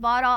12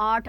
8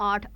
8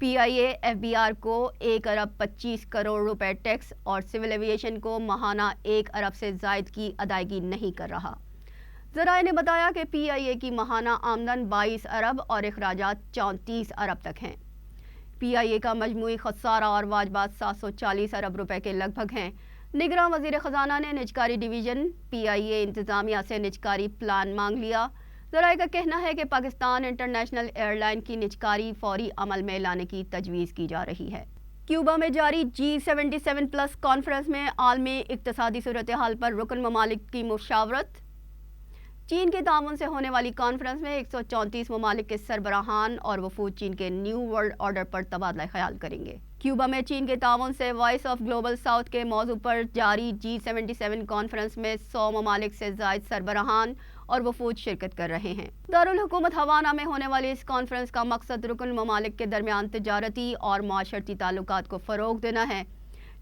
PIA FBR کو 1 ارب 25 کروڑ روپے tax اور سول ایویشن کو ماہانہ 1 ارب سے زائد کی ادائیگی نہیں کر رہا۔ ذرائع نے بتایا کہ PIA کی ماہانہ آمدن 22 ارب اور اخراجات 34 ارب تک ہیں۔ PIA کا مجموعی خسارہ اور واجبات 740 ارب روپے کے لگ بھگ ہیں۔ نگراں وزیر خزانہ نے نجکاری ڈویژن PIA انتظامیہ سے نجکاری پلان مانگ لیا۔ ذرائع کا کہنا ہے کہ پاکستان انٹرنیشنل ایئر لائن کی نجکاری فوری عمل میں لانے کی تجویز کی جا رہی ہے۔ کیوبا میں جاری G77+ کانفرنس میں عالمی اقتصادی صورتحال پر رکن ممالک کی مشاورت۔ چین کے تعاون سے ہونے والی کانفرنس میں 134 ممالک کے سربراہان اور وفود چین کے نیو ورلڈ آرڈر پر تبادلہ خیال کریں گے۔ کیوبا میں چین کے تعاون سے وائس آف گلوبل ساؤتھ کے موضوع پر جاری G77 کانفرنس میں 100 ممالک سے زائد سربراہان اور وفود شرکت کر رہے ہیں۔ دارالحکومت ہوانہ میں ہونے والی اس کانفرنس کا مقصد رکن ممالک کے درمیان تجارتی اور معاشرتی تعلقات کو فروغ دینا ہے۔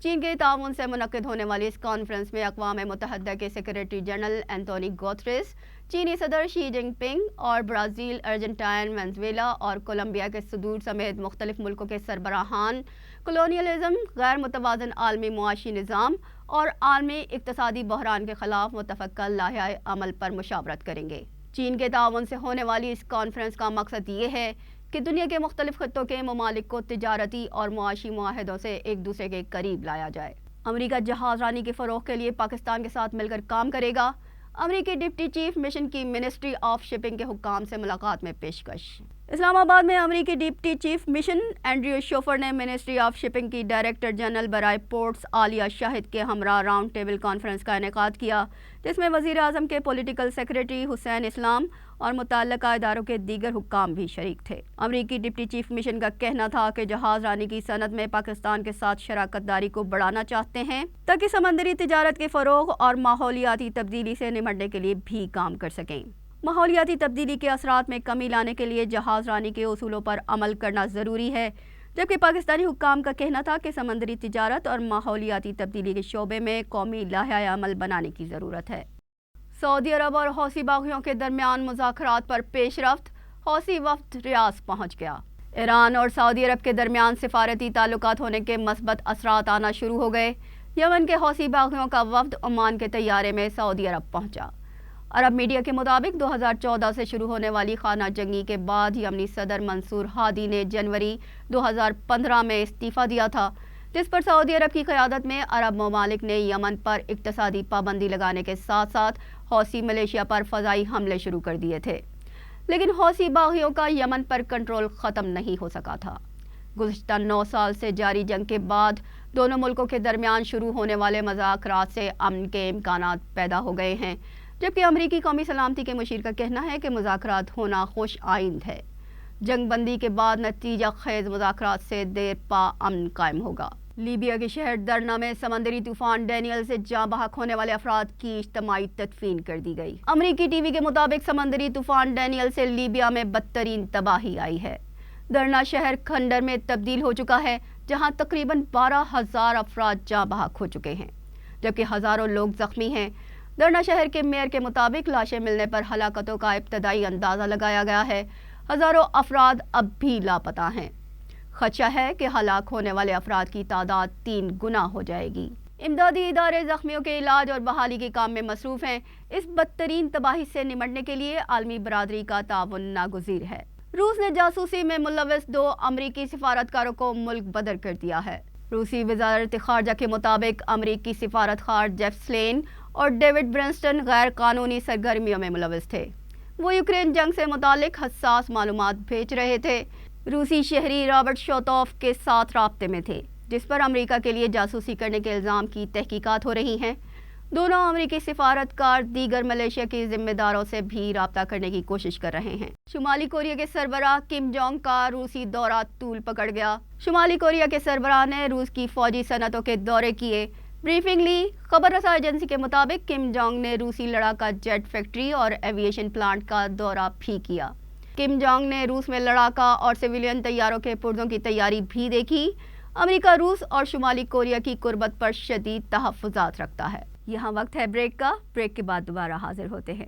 چین کے تعاون سے منعقد ہونے والی اس کانفرنس میں اقوام متحدہ کے سیکریٹری جنرل اینٹونی گوتریس، چینی صدر شی جن پنگ اور برازیل، ارجنٹائن، وینزویلا اور کولمبیا کے صدور سمیت مختلف ملکوں کے سربراہان کولونیلزم، غیر متوازن عالمی معاشی نظام اور عالمی اقتصادی بحران کے خلاف متفقہ لائحہ عمل پر مشاورت کریں گے۔ چین کے تعاون سے ہونے والی اس کانفرنس کا مقصد یہ ہے کہ دنیا کے مختلف خطوں کے ممالک کو تجارتی اور معاشی معاہدوں سے ایک دوسرے کے قریب لایا جائے۔ امریکہ جہاز رانی کے فروغ کے لیے پاکستان کے ساتھ مل کر کام کرے گا۔ امریکی ڈپٹی چیف مشن کی منسٹری آف شپنگ کے حکام سے ملاقات میں پیشکش۔ اسلام آباد میں امریکی deputy chief mission Andrew Schofer نے منسٹری آف شپنگ کی ڈائریکٹر جنرل برائے پورٹس عالیہ شاہد کے ہمراہ راؤنڈ ٹیبل کانفرنس کا انعقاد کیا، جس میں وزیر اعظم کے پولیٹیکل سیکریٹری حسین اسلام اور متعلقہ اداروں کے دیگر حکام بھی شریک تھے۔ امریکی ڈپٹی چیف مشن کا کہنا تھا کہ جہاز رانی کی صنعت میں پاکستان کے ساتھ شراکت داری کو بڑھانا چاہتے ہیں تاکہ سمندری تجارت کے فروغ اور ماحولیاتی تبدیلی سے نمٹنے کے لیے بھی کام کر سکیں۔ ماحولیاتی تبدیلی کے اثرات میں کمی لانے کے لیے جہاز رانی کے اصولوں پر عمل کرنا ضروری ہے، جبکہ پاکستانی حکام کا کہنا تھا کہ سمندری تجارت اور ماحولیاتی تبدیلی کے شعبے میں قومی لائحہ عمل بنانے کی ضرورت ہے۔ سعودی عرب اور حوثی باغیوں کے درمیان مذاکرات پر پیش رفت، حوثی وفد ریاض پہنچ گیا۔ ایران اور سعودی عرب کے درمیان سفارتی تعلقات ہونے کے مثبت اثرات آنا شروع ہو گئے۔ یمن کے حوثی باغیوں کا وفد عمان کے طیارے میں سعودی عرب پہنچا۔ عرب میڈیا کے مطابق 2014 سے شروع ہونے والی خانہ جنگی کے بعد یمنی صدر منصور ہادی نے جنوری 2015 میں استعفیٰ دیا تھا، جس پر سعودی عرب کی قیادت میں عرب ممالک نے یمن پر اقتصادی پابندی لگانے کے ساتھ ساتھ حوثی ملیشیا پر فضائی حملے شروع کر دیے تھے، لیکن حوثی باغیوں کا یمن پر کنٹرول ختم نہیں ہو سکا تھا۔ گزشتہ 9 سال سے جاری جنگ کے بعد دونوں ملکوں کے درمیان شروع ہونے والے مذاکرات سے امن کے امکانات پیدا ہو گئے ہیں، جبکہ امریکی قومی سلامتی کے مشیر کا کہنا ہے کہ مذاکرات ہونا خوش آئند ہے۔ جنگ بندی کے بعد نتیجہ خیز مذاکرات سے دیر پا امن قائم ہوگا۔ لیبیا کے شہر درنا میں سمندری طوفان ڈینیل سے جاں بحق ہونے والے افراد کی اجتماعی تدفین کر دی گئی۔ امریکی ٹی وی کے مطابق سمندری طوفان ڈینیل سے لیبیا میں بدترین تباہی آئی ہے۔ درنا شہر کھنڈر میں تبدیل ہو چکا ہے، جہاں تقریباً 12,000 افراد جاں بحق ہو چکے ہیں، جبکہ ہزاروں لوگ زخمی ہیں۔ درنا شہر کے میئر کے مطابق لاشیں ملنے پر ہلاکتوں کا ابتدائی اندازہ لگایا گیا ہے۔ ہزاروں افراد اب بھی لاپتہ ہیں۔ خدشہ ہے کہ ہلاک ہونے والے افراد کی تعداد 3 گنا ہو جائے گی۔ امدادی ادارے زخمیوں کے علاج اور بحالی کے کام میں مصروف ہیں۔ اس بدترین تباہی سے نمٹنے کے لیے عالمی برادری کا تعاون ناگزیر ہے۔ روس نے جاسوسی میں ملوث 2 امریکی سفارتکاروں کو ملک بدر کر دیا ہے۔ روسی وزارت خارجہ کے مطابق امریکی سفارت خار جیف سلین اور ڈیوڈ برنسٹن غیر قانونی سرگرمیوں میں ملوث تھے۔ وہ یوکرین جنگ سے متعلق حساس معلومات بھیج رہے تھے۔ روسی شہری رابرٹ شوتوف کے ساتھ رابطے میں تھے، جس پر امریکہ کے لیے جاسوسی کرنے کے الزام کی تحقیقات ہو رہی ہیں۔ دونوں امریکی سفارتکار دیگر ملیشیا کے ذمہ داروں سے بھی رابطہ کرنے کی کوشش کر رہے ہیں۔ شمالی کوریا کے سربراہ کم جونگ کا روسی دورہ طول پکڑ گیا۔ شمالی کوریا کے سربراہ نے روس کی فوجی صنعتوں کے دورے کیے۔ بریفنگ لی۔ خبر رساں ایجنسی کے مطابق کم جونگ نے روسی لڑاکا جیٹ فیکٹری اور ایویشن پلانٹ کا دورہ بھی کیا۔ کم جونگ نے روس میں لڑاکا اور سویلین طیاروں کے پرزوں کی تیاری بھی دیکھی۔ امریکہ روس اور شمالی کوریا کی قربت پر شدید تحفظات رکھتا ہے۔ یہاں وقت ہے بریک کا۔ بریک کے بعد دوبارہ حاضر ہوتے ہیں۔